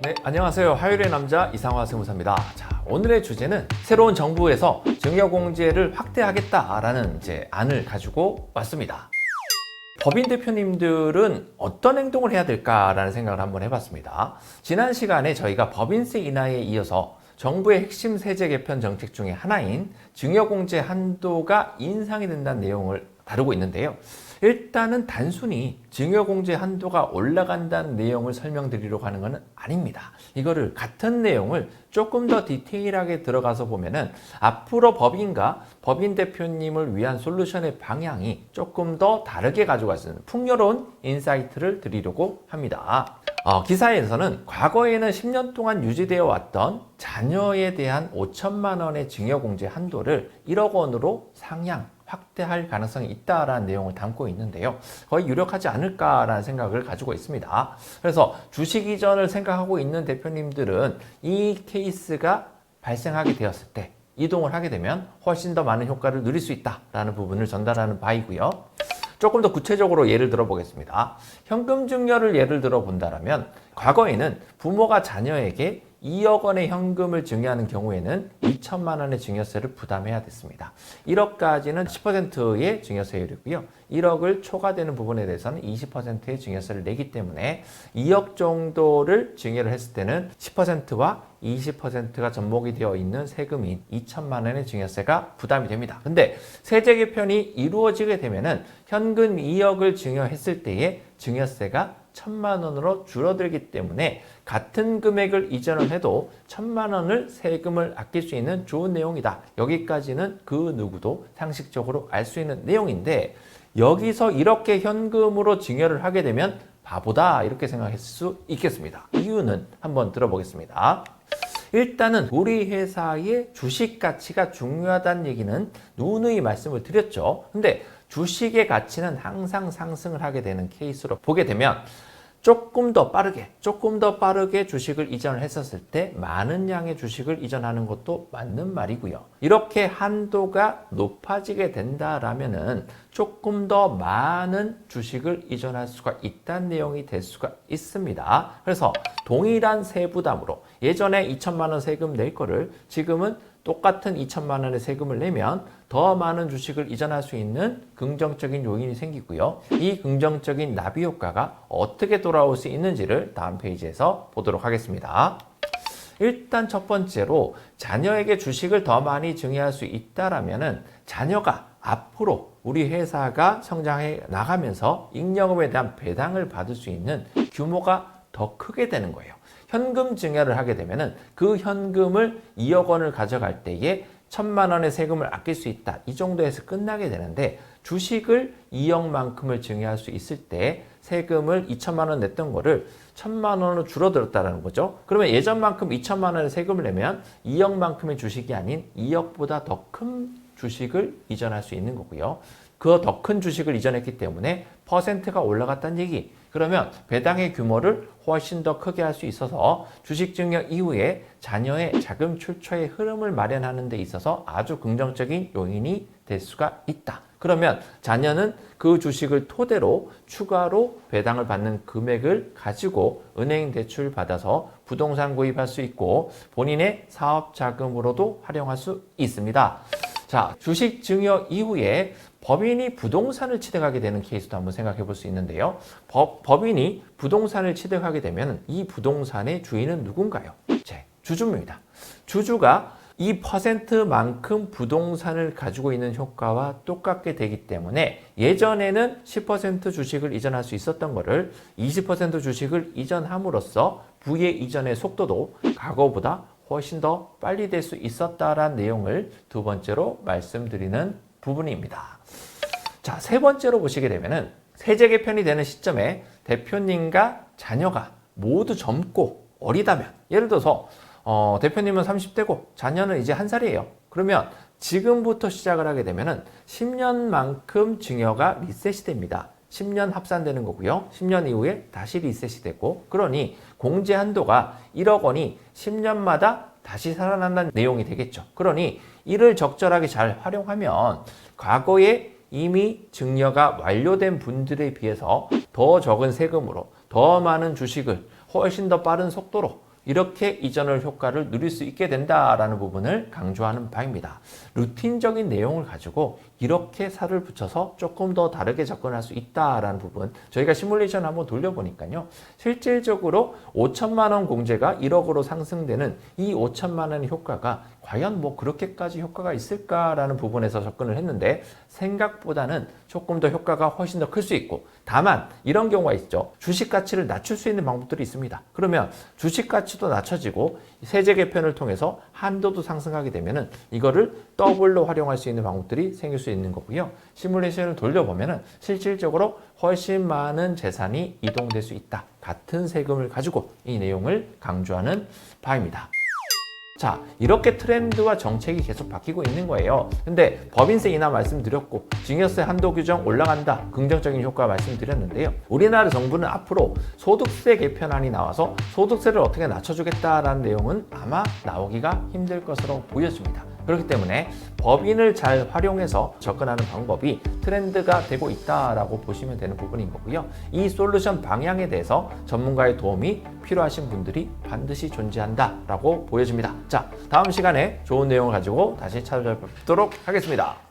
네, 안녕하세요. 화요일의 남자 이상화 세무사입니다. 자, 오늘의 주제는 새로운 정부에서 증여공제를 확대하겠다라는 안을 가지고 왔습니다. 법인 대표님들은 어떤 행동을 해야 될까라는 생각을 한번 해봤습니다. 지난 시간에 저희가 법인세 인하에 이어서 정부의 핵심 세제 개편 정책 중에 하나인 증여공제 한도가 인상이 된다는 내용을 다루고 있는데요. 일단은 단순히 증여공제 한도가 올라간다는 내용을 설명드리려고 하는 것은 아닙니다. 이거를 같은 내용을 조금 더 디테일하게 들어가서 보면은 앞으로 법인과 법인 대표님을 위한 솔루션의 방향이 조금 더 다르게 가져갈 수 있는 풍요로운 인사이트를 드리려고 합니다. 기사에서는 과거에는 10년 동안 유지되어 왔던 자녀에 대한 5천만 원의 증여공제 한도를 1억 원으로 상향 확대할 가능성이 있다라는 내용을 담고 있는데요. 거의 유력하지 않을까라는 생각을 가지고 있습니다. 그래서 주식 이전을 생각하고 있는 대표님들은 이 케이스가 발생하게 되었을 때 이동을 하게 되면 훨씬 더 많은 효과를 누릴 수 있다라는 부분을 전달하는 바이고요. 조금 더 구체적으로 예를 들어 보겠습니다. 현금 증여를 예를 들어 본다면 과거에는 부모가 자녀에게 2억 원의 현금을 증여하는 경우에는 2천만 원의 증여세를 부담해야 됐습니다. 1억까지는 10%의 증여세율이고요. 1억을 초과되는 부분에 대해서는 20%의 증여세를 내기 때문에 2억 정도를 증여를 했을 때는 10%와 20%가 접목이 되어 있는 세금인 2천만 원의 증여세가 부담이 됩니다. 근데 세제 개편이 이루어지게 되면은 현금 2억을 증여했을 때의 증여세가 1,000만 원으로 줄어들기 때문에 같은 금액을 이전을 해도 1,000만 원을 세금을 아낄 수 있는 좋은 내용이다. 여기까지는 그 누구도 상식적으로 알 수 있는 내용인데 여기서 이렇게 현금으로 증여를 하게 되면 바보다 이렇게 생각할 수 있겠습니다. 이유는 한번 들어보겠습니다. 일단은 우리 회사의 주식 가치가 중요하다는 얘기는 누누이 말씀을 드렸죠. 근데 주식의 가치는 항상 상승을 하게 되는 케이스로 보게 되면 조금 더 빠르게 주식을 이전을 했었을 때 많은 양의 주식을 이전하는 것도 맞는 말이고요. 이렇게 한도가 높아지게 된다라면은 조금 더 많은 주식을 이전할 수가 있다는 내용이 될 수가 있습니다. 그래서 동일한 세부담으로 예전에 2천만 원 세금 낼 거를 지금은 똑같은 2천만 원의 세금을 내면 더 많은 주식을 이전할 수 있는 긍정적인 요인이 생기고요. 이 긍정적인 나비 효과가 어떻게 돌아올 수 있는지를 다음 페이지에서 보도록 하겠습니다. 일단 첫 번째로 자녀에게 주식을 더 많이 증여할 수 있다라면은 자녀가 앞으로 우리 회사가 성장해 나가면서 잉여금에 대한 배당을 받을 수 있는 규모가 더 크게 되는 거예요. 현금 증여를 하게 되면은 그 현금을 2억 원을 가져갈 때에 1,000만 원의 세금을 아낄 수 있다. 이 정도에서 끝나게 되는데 주식을 2억만큼을 증여할 수 있을 때 세금을 2천만 원 냈던 거를 1,000만 원으로 줄어들었다는 거죠. 그러면 예전만큼 2천만 원의 세금을 내면 2억만큼의 주식이 아닌 2억보다 더 큰 주식을 이전할 수 있는 거고요. 그 더 큰 주식을 이전했기 때문에 퍼센트가 올라갔다는 얘기. 그러면 배당의 규모를 훨씬 더 크게 할 수 있어서 주식 증여 이후에 자녀의 자금 출처의 흐름을 마련하는 데 있어서 아주 긍정적인 요인이 될 수가 있다. 그러면 자녀는 그 주식을 토대로 추가로 배당을 받는 금액을 가지고 은행 대출 받아서 부동산 구입할 수 있고 본인의 사업 자금으로도 활용할 수 있습니다. 자, 주식 증여 이후에 법인이 부동산을 취득하게 되는 케이스도 한번 생각해 볼 수 있는데요. 법인이 부동산을 취득하게 되면 이 부동산의 주인은 누군가요? 주주입니다. 주주가 이 퍼센트만큼 부동산을 가지고 있는 효과와 똑같게 되기 때문에 예전에는 10% 주식을 이전할 수 있었던 거를 20% 주식을 이전함으로써 부의 이전의 속도도 과거보다 훨씬 더 빨리 될 수 있었다라는 내용을 두 번째로 말씀드리는 부분입니다. 자, 세 번째로 보시게 되면은 세제 개편이 되는 시점에 대표님과 자녀가 모두 젊고 어리다면 예를 들어서 대표님은 30대고 자녀는 이제 1살이에요. 그러면 지금부터 시작을 하게 되면은 10년만큼 증여가 리셋이 됩니다. 10년 합산되는 거고요. 10년 이후에 다시 리셋이 되고 그러니 공제 한도가 1억 원이 10년마다 다시 살아난다는 내용이 되겠죠. 그러니 이를 적절하게 잘 활용하면 과거에 이미 증여가 완료된 분들에 비해서 더 적은 세금으로 더 많은 주식을 훨씬 더 빠른 속도로 이렇게 이전을 효과를 누릴 수 있게 된다라는 부분을 강조하는 바입니다. 루틴적인 내용을 가지고 이렇게 살을 붙여서 조금 더 다르게 접근할 수 있다라는 부분, 저희가 시뮬레이션 한번 돌려보니까요. 실질적으로 5천만 원 공제가 1억으로 상승되는 이 5천만 원의 효과가 과연 뭐 그렇게까지 효과가 있을까라는 부분에서 접근을 했는데 생각보다는 조금 더 효과가 훨씬 더 클 수 있고, 다만 이런 경우가 있죠. 주식 가치를 낮출 수 있는 방법들이 있습니다. 그러면 주식 가치도 낮춰지고 세제 개편을 통해서 한도도 상승하게 되면은 이거를 더블로 활용할 수 있는 방법들이 생길 수 있는 거고요. 시뮬레이션을 돌려보면은 실질적으로 훨씬 많은 재산이 이동될 수 있다. 같은 세금을 가지고 이 내용을 강조하는 바입니다. 자, 이렇게 트렌드와 정책이 계속 바뀌고 있는 거예요. 근데 법인세 인하 말씀드렸고 증여세 한도 규정 올라간다, 긍정적인 효과 말씀드렸는데요. 우리나라 정부는 앞으로 소득세 개편안이 나와서 소득세를 어떻게 낮춰주겠다라는 내용은 아마 나오기가 힘들 것으로 보여집니다. 그렇기 때문에 법인을 잘 활용해서 접근하는 방법이 트렌드가 되고 있다라고 보시면 되는 부분인 거고요. 이 솔루션 방향에 대해서 전문가의 도움이 필요하신 분들이 반드시 존재한다라고 보여집니다. 자, 다음 시간에 좋은 내용을 가지고 다시 찾아뵙도록 하겠습니다.